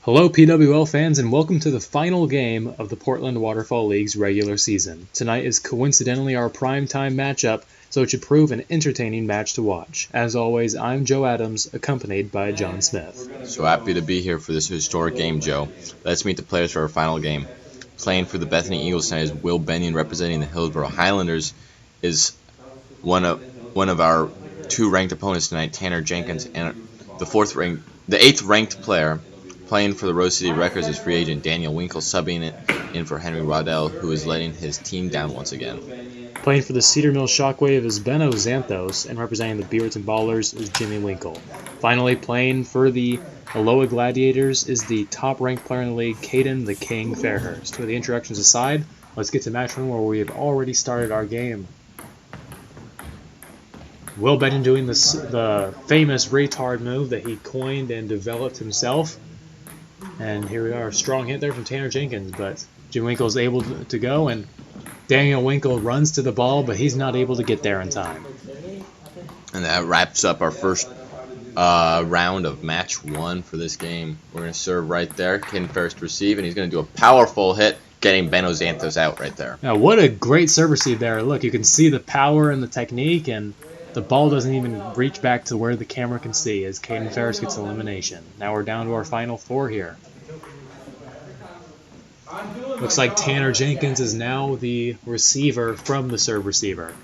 Hello PWL fans and welcome to the final game of the Portland Waterfall League's regular season. Tonight is coincidentally our primetime matchup, so it should prove an entertaining match to watch. As always, I'm Joe Adams, accompanied by John Smith. So happy to be here for this historic game, Joe. Let's meet the players for our final game. Playing for the Bethany Eagles tonight is Will Benyon, representing the Hillsborough Highlanders, is one of our two ranked opponents tonight, Tanner Jenkins, and the eighth ranked player playing for the Rose City Wreckers is free agent Daniel Winkle, subbing it in for Henry Waddell, who is letting his team down once again. Playing for the Cedar Mill Shockwave is Benno Xanthos, and representing the Beaverton Ballers is Jimmy Winkle. Finally, playing for the Aloha Gladiators is the top-ranked player in the league, Caden the King Fairhurst. With the introductions aside, let's get to match one where we have already started our game. Will Benyon doing the famous retard move that he coined and developed himself. And here we are, a strong hit there from Tanner Jenkins, but Jim Winkle is able to go, and Daniel Winkle runs to the ball, but he's not able to get there in time. And that wraps up our first round of match one for this game. We're going to serve right there. Ken Ferris receive, and he's going to do a powerful hit, getting Benno Xanthos out right there. Now, what a great serve receive there. Look, you can see the power and the technique, and the ball doesn't even reach back to where the camera can see as Caden Ferris gets elimination. Now we're down to our final four here. Looks like Tanner Jenkins is now the receiver from the serve receiver.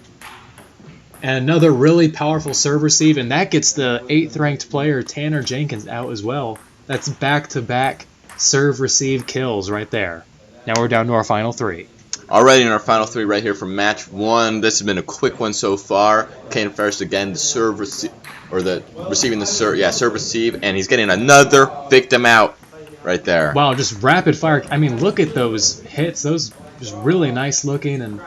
And another really powerful serve receive, and that gets the 8th ranked player, Tanner Jenkins, out as well. That's back-to-back serve receive kills right there. Now we're down to our final three. Already in our final three right here for match one. This has been a quick one so far. Caden Ferris again, the serve receive, or the receiving the serve receive, and he's getting another victim out right there. Wow, just rapid fire. I mean, look at those hits. Those just really nice looking and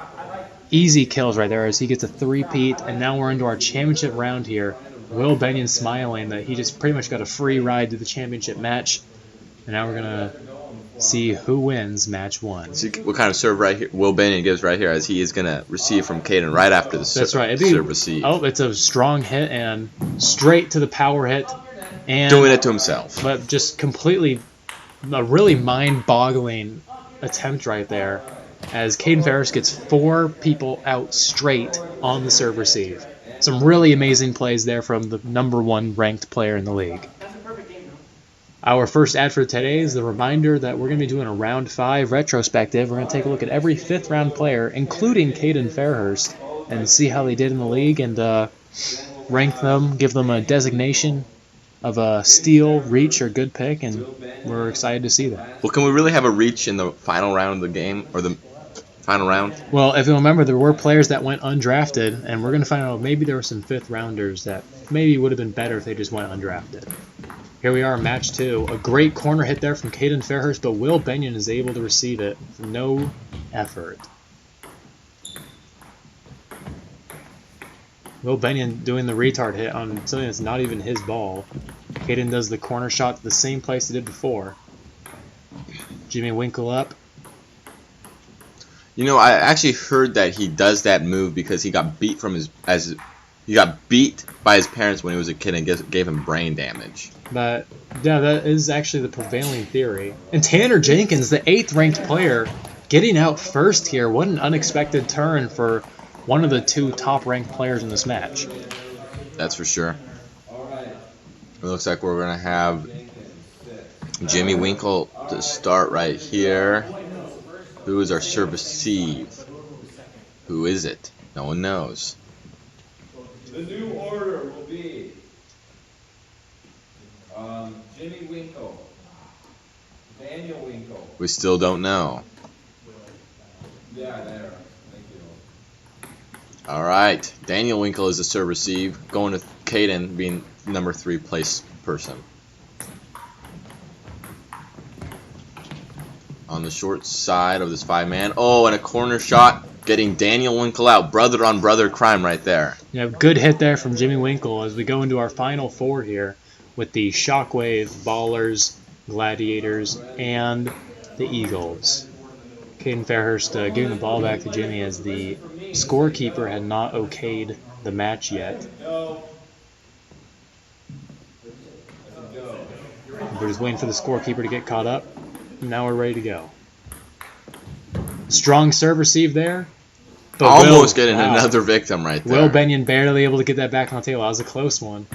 easy kills right there as he gets a three-peat, and now we're into our championship round here. Will Benyon smiling that he just pretty much got a free ride to the championship match, and now we're going to see who wins match one. See what kind of serve right here Will Benyon gives right here, as he is going to receive from Caden right after the serve receive. Oh, it's a strong hit and straight to the power hit. And doing it to himself. But just completely, a really mind-boggling attempt right there as Caden Ferris gets 4 people out straight on the serve receive. Some really amazing plays there from the #1 ranked player in the league. Our first ad for today is the reminder that we're going to be doing a round 5 retrospective. We're going to take a look at every 5th round player, including Caden Fairhurst, and see how they did in the league and rank them, give them a designation of a steal, reach, or good pick, and we're excited to see that. Well, can we really have a reach in the final round of the game, or the final round? Well, if you remember, there were players that went undrafted, and we're going to find out maybe there were some 5th rounders that maybe would have been better if they just went undrafted. Here we are in match 2. A great corner hit there from Caden Fairhurst, but Will Benyon is able to receive it with no effort. Will Benyon doing the retard hit on something that's not even his ball. Caden does the corner shot to the same place he did before. Jimmy Winkle up. You know, I actually heard that he does that move because he got beat he got beat by his parents when he was a kid and gave him brain damage. But yeah, that is actually the prevailing theory. And Tanner Jenkins, the 8th ranked player, getting out first here. What an unexpected turn for one of the 2 top-ranked players in this match. That's for sure. It looks like we're going to have Jimmy Winkle to start right here. Who is our serve receive? Who is it? No one knows. The new order will be Jimmy Winkle, Daniel Winkle. We still don't know. Yeah, there. Thank you. All right, Daniel Winkle is the serve receive, going with Caden being number 3 place person. On the short side of this 5-man. Oh, and a corner shot, getting Daniel Winkle out. Brother on brother crime right there. Yeah, good hit there from Jimmy Winkle as we go into our final 4 here with the Shockwave, Ballers, Gladiators, and the Eagles. Caden Fairhurst giving the ball back to Jimmy as the scorekeeper had not okayed the match yet. We're just waiting for the scorekeeper to get caught up. And now we're ready to go. Strong serve receive there. But Almost getting another victim right there. Will Benyon barely able to get that back on the table. That was a close one.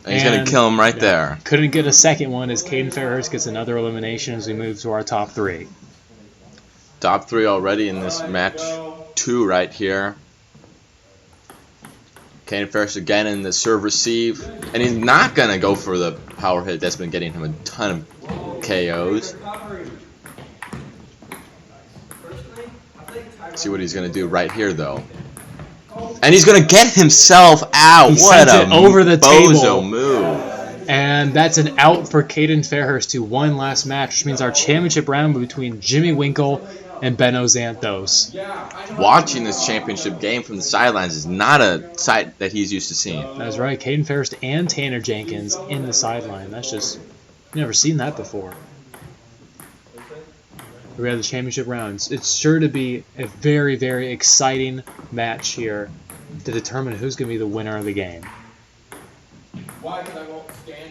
And he's going to kill him right there. Couldn't get a second one as Caden Fairhurst gets another elimination as we move to our top 3. Top 3 already in this match 2 right here. Caden Fairhurst again in the serve receive. And he's not going to go for the power hit that's been getting him a ton of KOs. See what he's going to do right here, though. And he's going to get himself out. What a over the bozo table. Move. And that's an out for Caden Fairhurst to one last match, which means our championship round between Jimmy Winkle and Benno Xanthos. Watching this championship game from the sidelines is not a sight that he's used to seeing. That's right. Caden Fairhurst and Tanner Jenkins in the sideline. That's just, never seen that before. We have the championship rounds. It's sure to be a very, very exciting match here to determine who's going to be the winner of the game.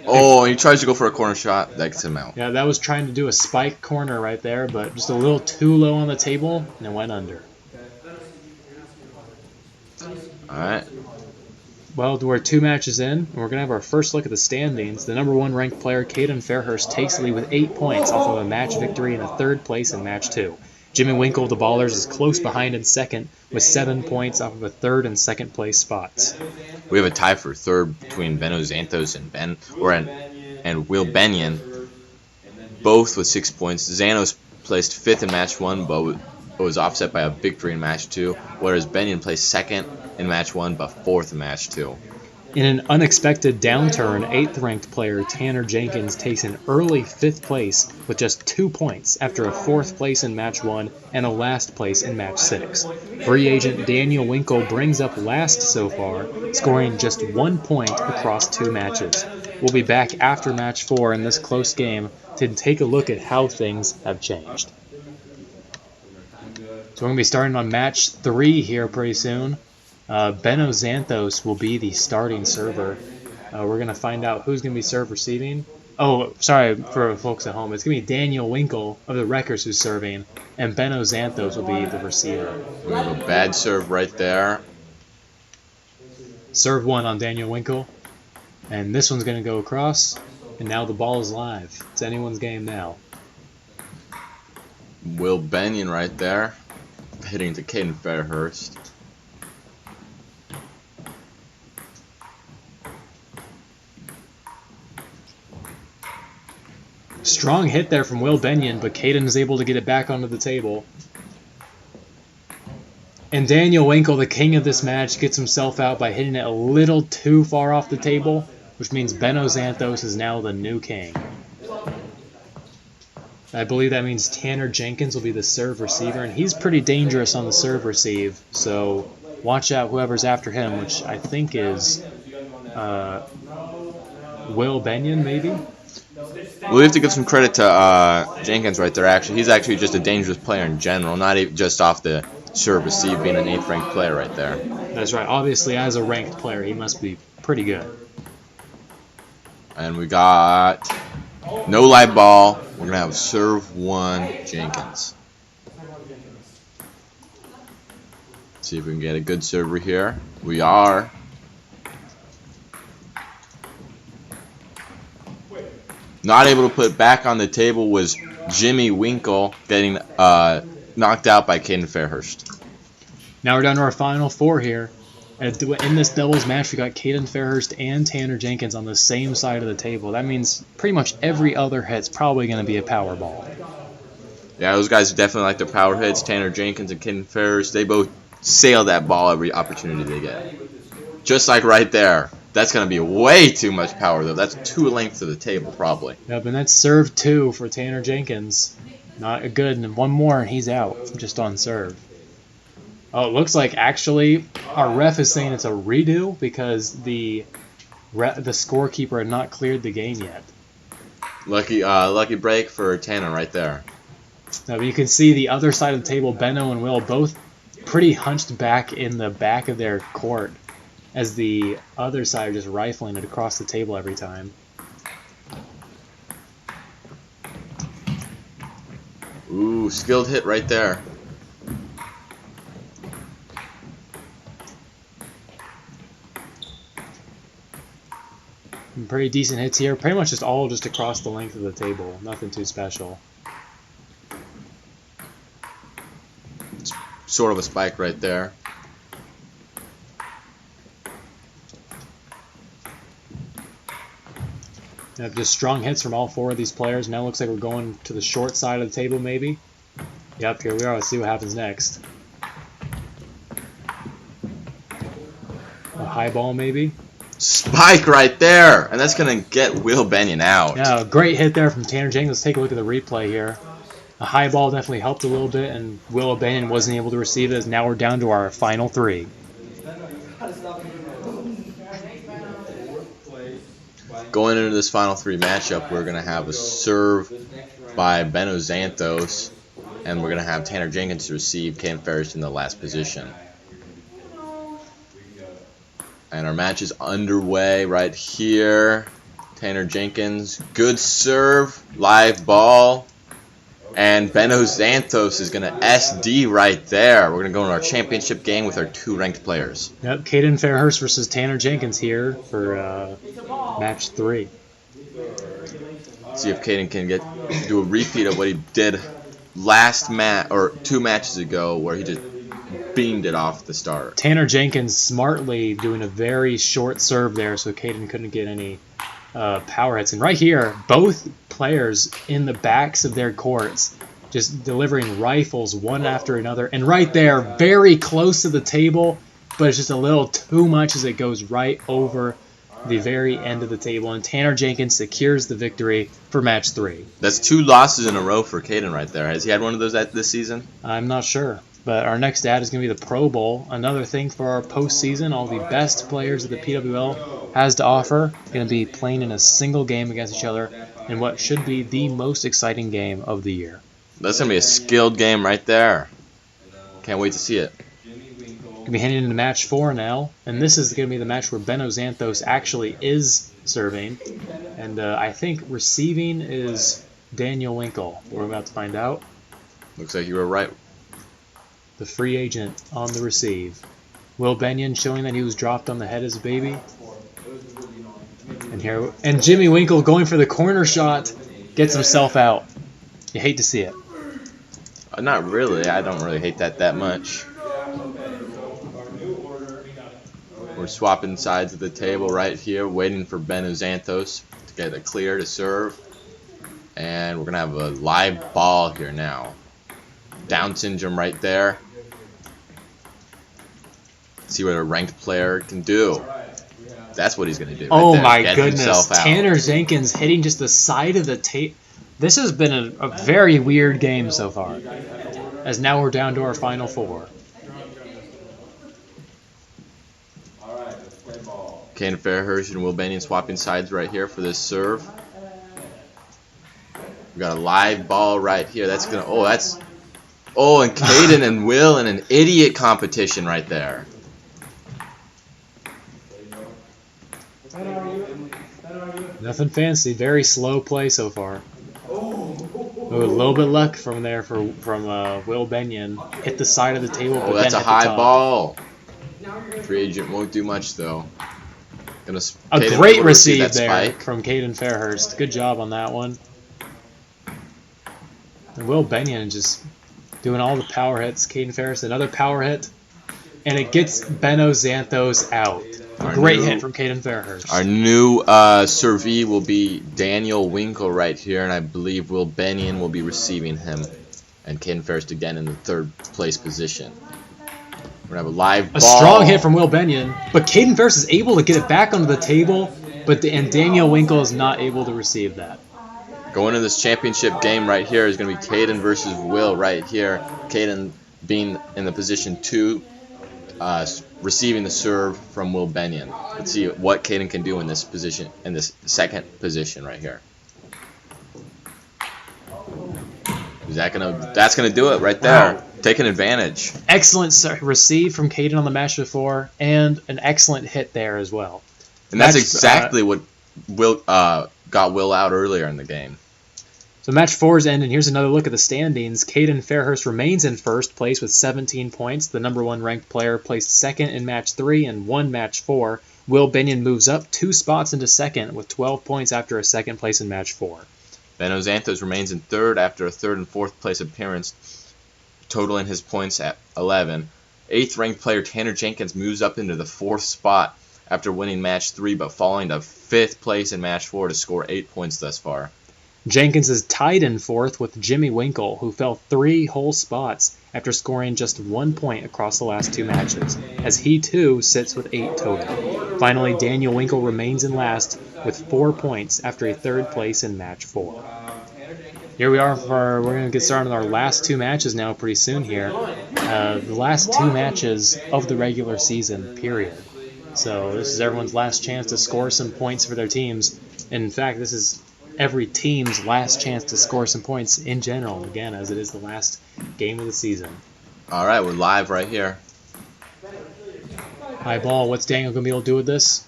Oh, he tries to go for a corner shot. That gets him out. Yeah, that was trying to do a spike corner right there, but just a little too low on the table, and it went under. Alright. Well, we're 2 matches in, and we're going to have our first look at the standings. The number 1 ranked player, Caden Fairhurst, takes the lead with 8 points off of a match victory and a 3rd place in match 2. Jimmy Winkle of the Ballers is close behind in 2nd with 7 points off of a 3rd and 2nd place spots. We have a tie for 3rd between Benno Xanthos and Will Benyon, both with 6 points. Xanthos placed 5th in match 1, but was offset by a victory in match 2, whereas Benyon placed 2nd in match 1, but 4th in match 2. In an unexpected downturn, 8th-ranked player Tanner Jenkins takes an early 5th place with just 2 points after a 4th place in match 1 and a last place in match 6. Free agent Daniel Winkle brings up last so far, scoring just 1 point across 2 matches. We'll be back after match 4 in this close game to take a look at how things have changed. So we're going to be starting on match 3 here pretty soon. Benno Xanthos will be the starting server. We're going to find out who's going to be serve receiving. Oh, sorry for folks at home. It's going to be Daniel Winkle of the Wreckers who's serving, and Benno Xanthos will be the receiver. We have a bad serve right there. Serve 1 on Daniel Winkle, and this one's going to go across, and now the ball is live. It's anyone's game now. Will Benyon right there, hitting to Caden Fairhurst. Strong hit there from Will Benyon, but Caden is able to get it back onto the table. And Daniel Winkle, the king of this match, gets himself out by hitting it a little too far off the table, which means Benno Xanthos is now the new king. I believe that means Tanner Jenkins will be the serve receiver, and he's pretty dangerous on the serve receive, so watch out whoever's after him, which I think is Will Benyon, maybe? We have to give some credit to Jenkins right there. Actually, he's actually just a dangerous player in general, not even just off the serve receive, being an 8th ranked player right there. That's right. Obviously, as a ranked player, he must be pretty good. And we got no live ball. We're gonna have serve 1 Jenkins. See if we can get a good server here. We are. Not able to put back on the table was Jimmy Winkle, getting knocked out by Caden Fairhurst. Now we're down to our final 4 here. In this doubles match, we got Caden Fairhurst and Tanner Jenkins on the same side of the table. That means pretty much every other hit's probably going to be a power ball. Yeah, those guys definitely like their power hits. Tanner Jenkins and Caden Fairhurst, they both sail that ball every opportunity they get. Just like right there. That's going to be way too much power, though. That's 2 lengths of the table, probably. Yep, and that's serve 2 for Tanner Jenkins. Not good, and 1 more, and he's out, just on serve. Oh, it looks like, actually, our ref is saying it's a redo because the scorekeeper had not cleared the game yet. Lucky break for Tanner right there. Now, you can see the other side of the table, Benno and Will, both pretty hunched back in the back of their court. as the other side are just rifling it across the table every time. Ooh, skilled hit right there. Some pretty decent hits here. Pretty much just all just across the length of the table. Nothing too special. It's sort of a spike right there. Yep, just strong hits from all four of these players. Now it looks like we're going to the short side of the table, maybe. Yep, here we are. Let's see what happens next. A high ball, maybe. Spike right there, and that's gonna get Will Bennion out. Yeah, great hit there from Tanner Jenkins. Let's take a look at the replay here. A high ball definitely helped a little bit, and Will Bennion wasn't able to receive it. As now we're down to our final three. Going into this final three matchup, we're gonna have a serve by Benno Xanthos, and we're gonna have Tanner Jenkins to receive Caden Ferris in the last position. And our match is underway right here. Tanner Jenkins, good serve, live ball. And Benno Xanthos is going to SD right there. We're going to go in our championship game with our two ranked players. Yep, Caden Fairhurst versus Tanner Jenkins here for match 3. See if Caden can do a repeat of what he did last match or 2 matches ago, where he just beamed it off the start. Tanner Jenkins smartly doing a very short serve there, so Caden couldn't get any power hits. And right here, both players in the backs of their courts just delivering rifles one after another. And right there, very close to the table, but it's just a little too much as it goes right over the very end of the table. And Tanner Jenkins secures the victory for match 3. That's 2 losses in a row for Caden right there. Has he had one of those this season? I'm not sure. But our next ad is going to be the Pro Bowl. Another thing for our postseason. All the best players that the PWL has to offer going to be playing in a single game against each other in what should be the most exciting game of the year. That's going to be a skilled game right there. Can't wait to see it. Going to be heading into match 4 now. And this is going to be the match where Benno Xanthos actually is serving. And I think receiving is Daniel Winkle. We're about to find out. Looks like you were right. The free agent on the receive. Will Bennion showing that he was dropped on the head as a baby. And Jimmy Winkle going for the corner shot, gets himself out. You hate to see it. Not really. I don't really hate that much. We're swapping sides of the table right here, waiting for Benno Xanthos to get a clear to serve. And we're going to have a live ball here now. Down syndrome right there. See what a ranked player can do. That's what he's going to do. Oh right there. my goodness. Tanner Jenkins hitting just the side of the tape. This has been a very weird game so far. As now we're down to our final 4. Caden Fairhurst and Will Bennion swapping sides right here for this serve. We got a live ball right here. That's going to... Oh, and Caden and Will in an idiot competition right there. Nothing fancy. Very slow play so far. Oh, a little bit luck from there from Will Bennion. Hit the side of the table, but that's then a hit the high top. ball. Free agent won't do much though. A great receive there from Caden Fairhurst. Good job on that one. And Will Bennion just doing all the power hits. Caden Ferris, another power hit. And it gets Benno Xanthos out. Great hit from Caden Fairhurst. Our new servee will be Daniel Winkle right here, and I believe Will Bennion will be receiving him. And Caden Fairhurst again in the 3rd place position. We're going to have a live ball. A strong hit from Will Bennion. But Caden Fairhurst is able to get it back onto the table, and Daniel Winkle is not able to receive that. Going into this championship game right here is going to be Caden versus Will right here. Caden being in the position 2, receiving the serve from Will Bennion. Let's see what Caden can do in this position, in this 2nd position right here. That's gonna do it right there. Wow. Taking advantage. Excellent receive from Caden on the match before, and an excellent hit there as well. And that's exactly what got Will out earlier in the game. So match 4's end, and here's another look at the standings. Caden Fairhurst remains in first place with 17 points. The number 1 ranked player placed second in match 3 and won match 4. Will Benyon moves up 2 spots into second with 12 points after a second place in match 4. Benno Xanthos remains in third after a third and fourth place appearance, totaling his points at 11. 8th ranked player Tanner Jenkins moves up into the 4th spot after winning match 3 but falling to 5th place in match 4 to score 8 points thus far. Jenkins is tied in 4th with Jimmy Winkle, who fell 3 whole spots after scoring just 1 point across the last 2 matches, as he too sits with 8 total. Finally, Daniel Winkle remains in last with 4 points after a 3rd place in match 4. Here we are we're going to get started on our last 2 matches now pretty soon here. The last 2 matches of the regular season, period. So this is everyone's last chance to score some points for their teams. In fact, this is every team's last chance to score some points in general, again, as it is the last game of the season. All right, we're live right here. High ball, what's Daniel going to be able to do with this?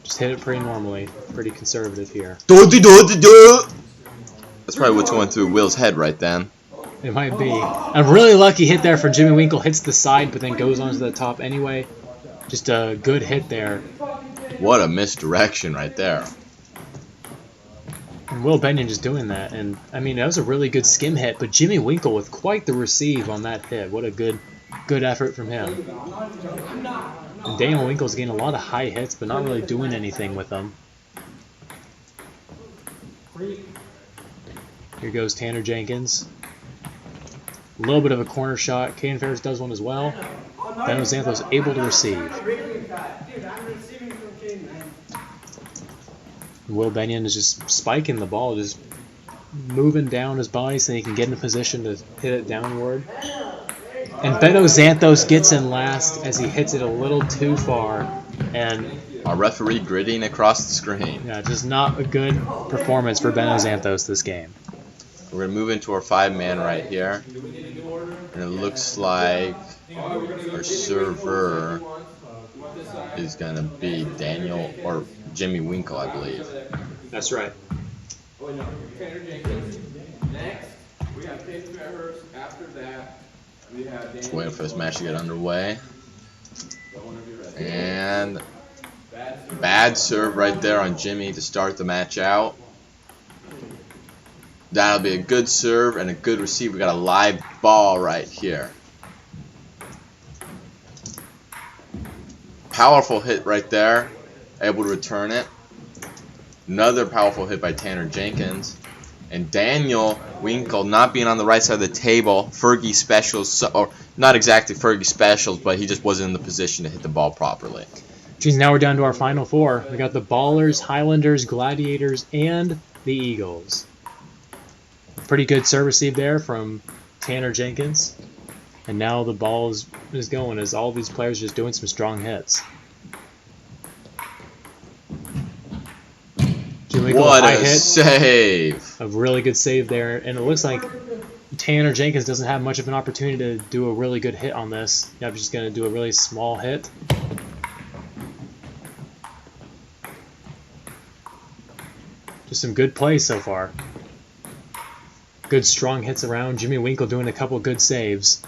Just hit it pretty normally, pretty conservative here. That's probably what's going through Will's head right then. It might be. A really lucky hit there for Jimmy Winkle, hits the side but then goes onto the top anyway. Just a good hit there. What a misdirection right there. And Will Benyon just doing that, and I mean that was a really good skim hit, but Jimmy Winkle with quite the receive on that hit. What a good effort from him. And Daniel Winkle's getting a lot of high hits, but not really doing anything with them. Here goes Tanner Jenkins. A little bit of a corner shot. Caden Ferris does one as well. Benno Xanthos able to receive. Will Benyon is just spiking the ball, just moving down his body so he can get in a position to hit it downward. And Benno Xanthos gets in last as he hits it a little too far. And our referee gritting across the screen. Yeah, just not a good performance for Benno Xanthos this game. We're going to move into our 5-man right here. And it looks like our server is going to be Daniel or Jimmy Winkle, I believe. That's right. Tanner Jenkins. Next, we have Caden Fairhurst. After that, we have Just waiting for this match to get underway. And bad serve right there on Jimmy to start the match out. That'll be a good serve and a good receive. We got a live ball right here. Powerful hit right there. Able to return it. Another powerful hit by Tanner Jenkins. And Daniel Winkle not being on the right side of the table. Fergie specials, or not exactly Fergie specials, but he just wasn't in the position to hit the ball properly. Geez, now we're down to our final 4. We got the Ballers, Highlanders, Gladiators, and the Eagles. Pretty good serve receive there from Tanner Jenkins. And now the ball is going as all these players just doing some strong hits. What a hit. Save! A really good save there. And it looks like Tanner Jenkins doesn't have much of an opportunity to do a really good hit on this. Yeah, I'm just going to do a really small hit. Just some good plays so far. Good strong hits around. Jimmy Winkle doing a couple good saves.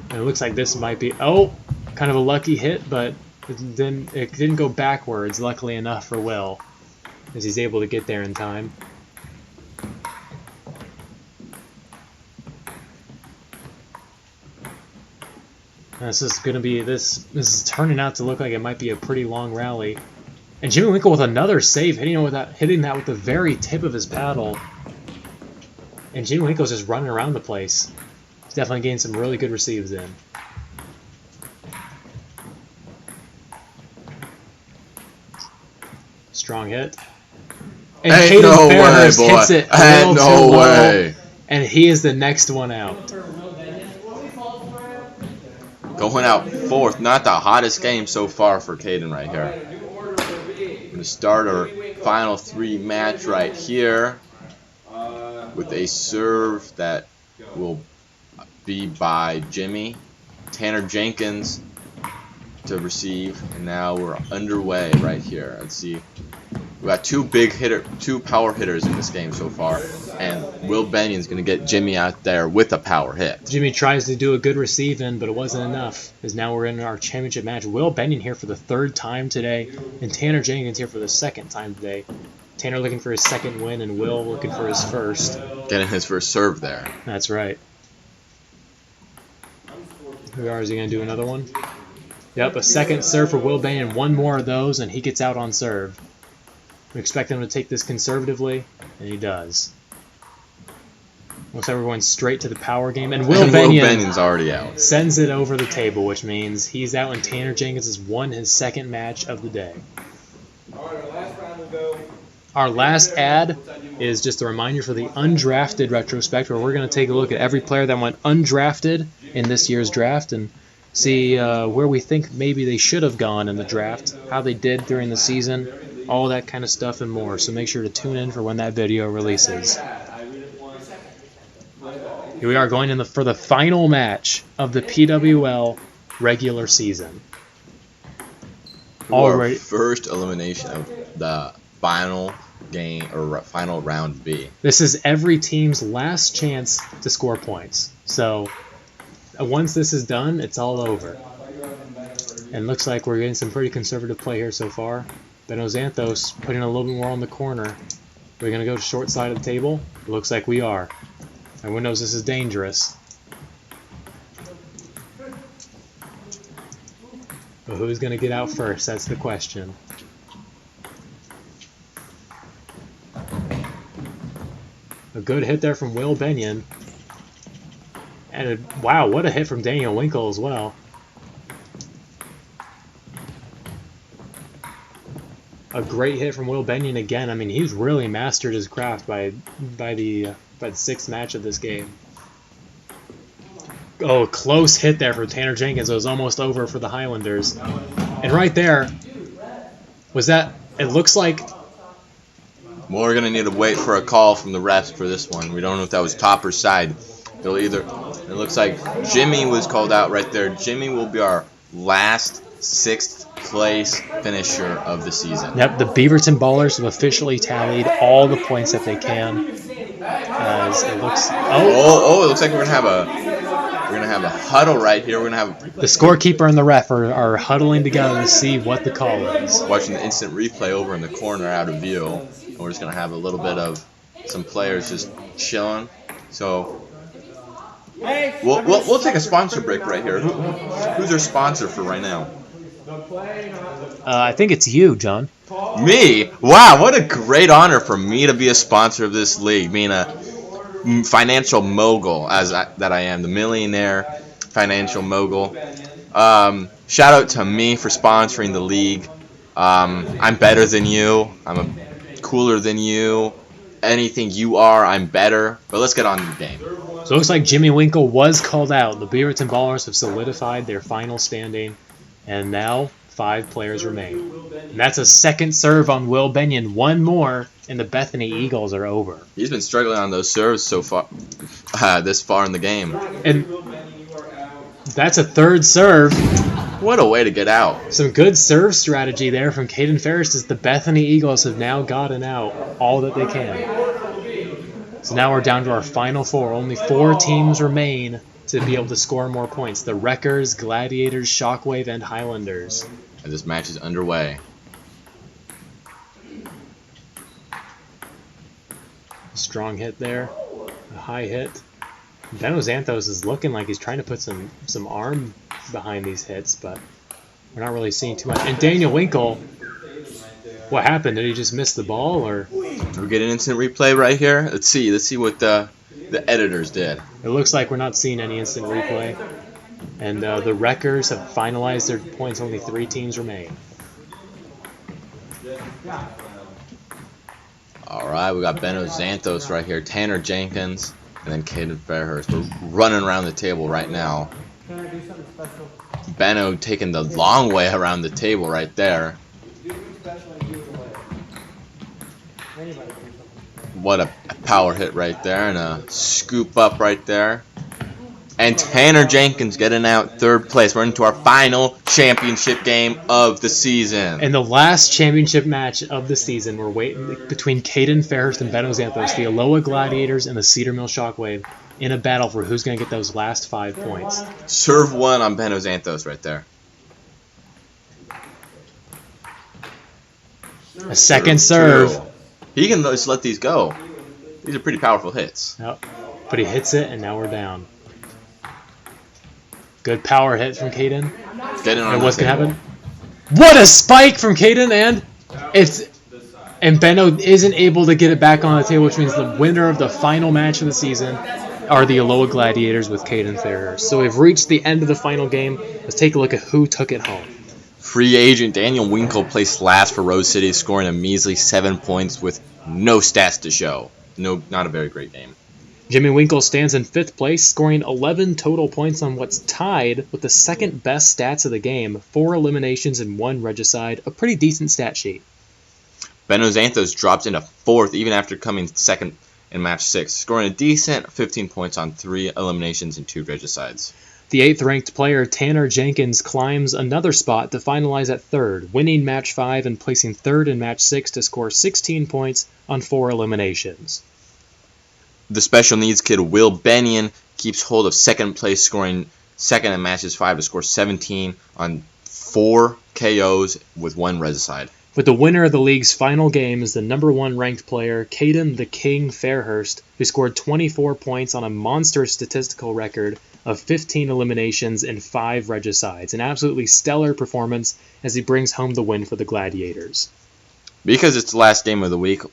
And it looks like this might be, kind of a lucky hit, but it didn't go backwards, luckily enough for Will, as he's able to get there in time. This is turning out to look like it might be a pretty long rally. And Jimmy Winkle with another save, hitting that with the very tip of his paddle. And Jimmy Winkle's just running around the place. He's definitely getting some really good receives in. Strong hit. And Ain't no way, boy. hits it Ain't no way. And he is the next one out. Going out fourth. Not the hottest game so far for Caden right here. We're going to start our final 3 match right here with a serve that will be by Jimmy. Tanner Jenkins to receive, and now we're underway right here. Let's see. We got two power hitters in this game so far, and Will Benion's gonna get Jimmy out there with a power hit. Jimmy tries to do a good receive in, but it wasn't enough. As now we're in our championship match. Will Benion here for the third time today, and Tanner Jenkins here for the second time today. Tanner looking for his second win, and Will looking for his first. Getting his first serve there. That's right. Is he going to do another one? Yep, a second serve for Will Benion. One more of those, and he gets out on serve. We expect him to take this conservatively, and he does. Looks like we're going straight to the power game, and Will Benion's already out. Sends it over the table, which means he's out, and Tanner Jenkins has won his second match of the day. All right, our last round will go. Our last ad is just a reminder for the undrafted retrospect, where we're going to take a look at every player that went undrafted in this year's draft and see where we think maybe they should have gone in the draft, how they did during the season, all that kind of stuff and more. So make sure to tune in for when that video releases. Here we are going in for the final match of the PWL regular season. Our first elimination of the final game or final round B. This is every team's last chance to score points. So once this is done, it's all over. And looks like we're getting some pretty conservative play here so far. Beno Xanthos putting a little bit more on the corner. We're going to go to short side of the table. It looks like we are. Everyone knows this is dangerous. But who's going to get out first? That's the question. A good hit there from Will Benion. And wow, what a hit from Daniel Winkle as well. A great hit from Will Benion again. I mean, he's really mastered his craft by the sixth match of this game. Oh, close hit there for Tanner Jenkins. It was almost over for the Highlanders. And right there, was that, it looks like... Well, we're going to need to wait for a call from the refs for this one. We don't know if that was top or side. It looks like Jimmy was called out right there. Jimmy will be our last sixth place finisher of the season. Yep, the Beaverton Ballers have officially tallied all the points that they can. As it looks, it looks like we're gonna have a huddle right here. We're gonna have the scorekeeper and the ref are huddling together to see what the call is. Watching the instant replay over in the corner out of view, and we're just gonna have a little bit of some players just chilling. So we'll take a sponsor break right here. Who's our sponsor for right now? I think it's you, John. Me? Wow, what a great honor for me to be a sponsor of this league, being a financial mogul that I am, the millionaire financial mogul. Shout out to me for sponsoring the league. I'm better than you. I'm cooler than you. Anything you are, I'm better. But let's get on to the game. So it looks like Jimmy Winkle was called out. The Beaverton Ballers have solidified their final standing, and now 5 players remain. And that's a second serve on Will Benion. One more, and the Bethany Eagles are over. He's been struggling on those serves so far, this far in the game. And that's a third serve. What a way to get out. Some good serve strategy there from Caden Ferris, as the Bethany Eagles have now gotten out all that they can. So now we're down to our final 4. Only 4 teams remain to be able to score more points. The Wreckers, Gladiators, Shockwave, and Highlanders. And this match is underway. Strong hit there. A high hit. Beno Xanthos is looking like he's trying to put some arm behind these hits, but we're not really seeing too much. And Daniel Winkle, what happened? Did he just miss the ball, or? We get an instant replay right here. Let's see what the editors did. It looks like we're not seeing any instant replay. And the Wreckers have finalized their points. Only 3 teams remain. All right, we got Beno Xanthos right here, Tanner Jenkins, and then Caden Fairhurst. We're running around the table right now. Can I do something special? Beno taking the long way around the table right there. Do something special and give it away. Anybody do something special. What a power hit right there and a scoop up right there. And Tanner Jenkins getting out third place. We're into our final championship game of the season. And the last championship match of the season, we're waiting between Caden Fairhurst and Benno Xanthos, the Aloha Gladiators and the Cedar Mill Shockwave, in a battle for who's going to get those last 5 points. Serve one on Benno Xanthos right there. A second serve. Two. He can just let these go. These are pretty powerful hits. Yep. But he hits it, and now we're down. Good power hit from Caden. And what's going to happen? What a spike from Caden, and Benno isn't able to get it back on the table, which means the winner of the final match of the season are the Aloha Gladiators with Caden Fairhurst. So we've reached the end of the final game. Let's take a look at who took it home. Free agent Daniel Winkle placed last for Rose City, scoring a measly 7 points with no stats to show. No, not a very great game. Jimmy Winkle stands in 5th place, scoring 11 total points on what's tied with the second best stats of the game, 4 eliminations and 1 regicide, a pretty decent stat sheet. Benno Xanthos dropped into 4th even after coming second in match 6, scoring a decent 15 points on 3 eliminations and 2 regicides. The 8th ranked player Tanner Jenkins climbs another spot to finalize at 3rd, winning match 5 and placing 3rd in match 6 to score 16 points on 4 eliminations. The special needs kid Will Bennion keeps hold of 2nd place, scoring 2nd in matches 5 to score 17 on 4 KOs with 1 regicide. But the winner of the league's final game is the number 1 ranked player, Caden the King Fairhurst, who scored 24 points on a monster statistical record of 15 eliminations and 5 regicides. An absolutely stellar performance as he brings home the win for the Gladiators. Because it's the last game of the week,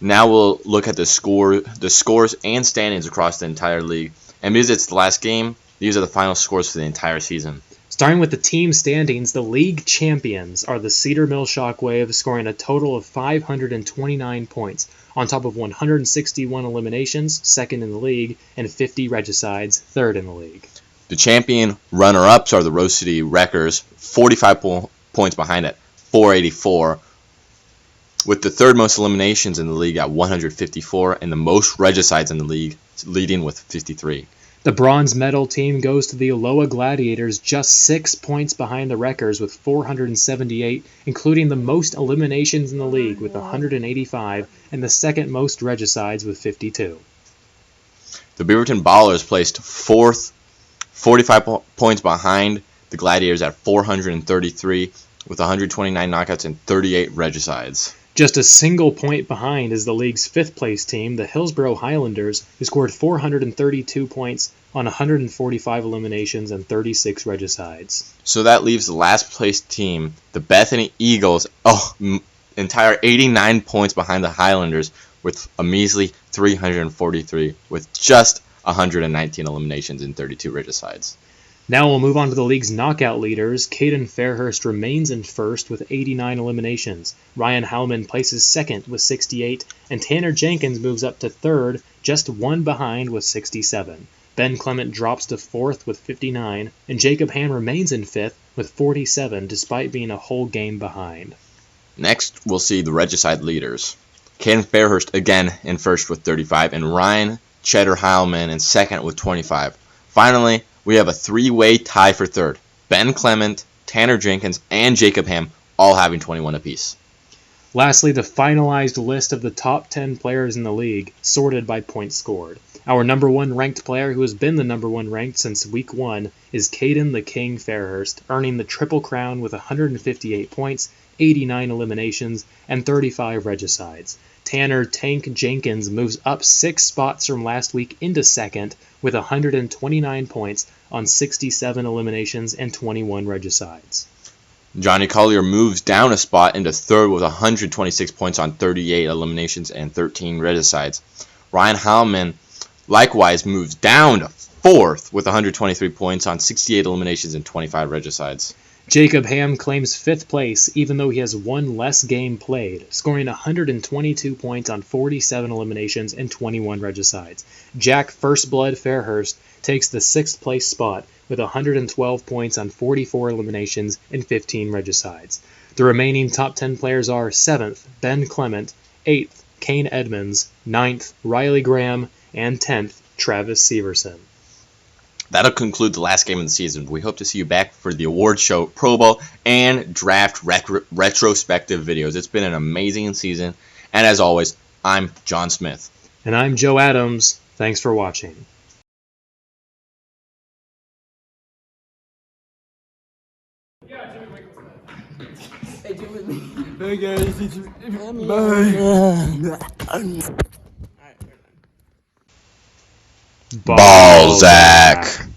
now we'll look at the scores and standings across the entire league. And because it's the last game, these are the final scores for the entire season. Starting with the team standings, the league champions are the Cedar Mill Shockwave, scoring a total of 529 points, on top of 161 eliminations, 2nd in the league, and 50 regicides, 3rd in the league. The champion runner-ups are the Rose City Wreckers, 45 points behind at 484, with the 3rd most eliminations in the league at 154, and the most regicides in the league, leading with 53. The bronze medal team goes to the Aloha Gladiators, just 6 points behind the Wreckers with 478, including the most eliminations in the league with 185 and the 2nd most regicides with 52. The Beaverton Ballers placed 4th, 45 points behind the Gladiators at 433 with 129 knockouts and 38 regicides. Just a single point behind is the league's 5th place team, the Hillsboro Highlanders, who scored 432 points on 145 eliminations and 36 regicides. So that leaves the last place team, the Bethany Eagles, entire 89 points behind the Highlanders with a measly 343 with just 119 eliminations and 32 regicides. Now we'll move on to the league's knockout leaders. Caden Fairhurst remains in 1st with 89 eliminations. Ryan Howman places 2nd with 68, and Tanner Jenkins moves up to 3rd, just 1 behind with 67. Ben Clement drops to 4th with 59, and Jacob Ham remains in 5th with 47, despite being a whole game behind. Next, we'll see the regicide leaders. Caden Fairhurst again in 1st with 35, and Ryan Cheddar Heilman in 2nd with 25. Finally, we have a 3-way tie for 3rd. Ben Clement, Tanner Jenkins, and Jacob Ham all having 21 apiece. Lastly, the finalized list of the top 10 players in the league, sorted by points scored. Our number 1 ranked player, who has been the number 1 ranked since week 1, is Caden the King Fairhurst, earning the Triple Crown with 158 points, 89 eliminations, and 35 regicides. Tanner Tank Jenkins moves up 6 spots from last week into 2nd with 129 points on 67 eliminations and 21 regicides. Johnny Collier moves down a spot into 3rd with 126 points on 38 eliminations and 13 regicides. Ryan Howman likewise moves down to 4th with 123 points on 68 eliminations and 25 regicides. Jacob Ham claims 5th place, even though he has 1 less game played, scoring 122 points on 47 eliminations and 21 regicides. Jack First Blood Fairhurst takes the 6th place spot with 112 points on 44 eliminations and 15 regicides. The remaining top 10 players are 7th, Ben Clement, 8th, Kane Edmonds, 9th, Riley Graham, and 10th, Travis Severson. That'll conclude the last game of the season. We hope to see you back for the award show, Pro Bowl, and draft retrospective videos. It's been an amazing season. And as always, I'm John Smith. And I'm Joe Adams. Thanks for watching. Hey guys, it's bye. Balzac.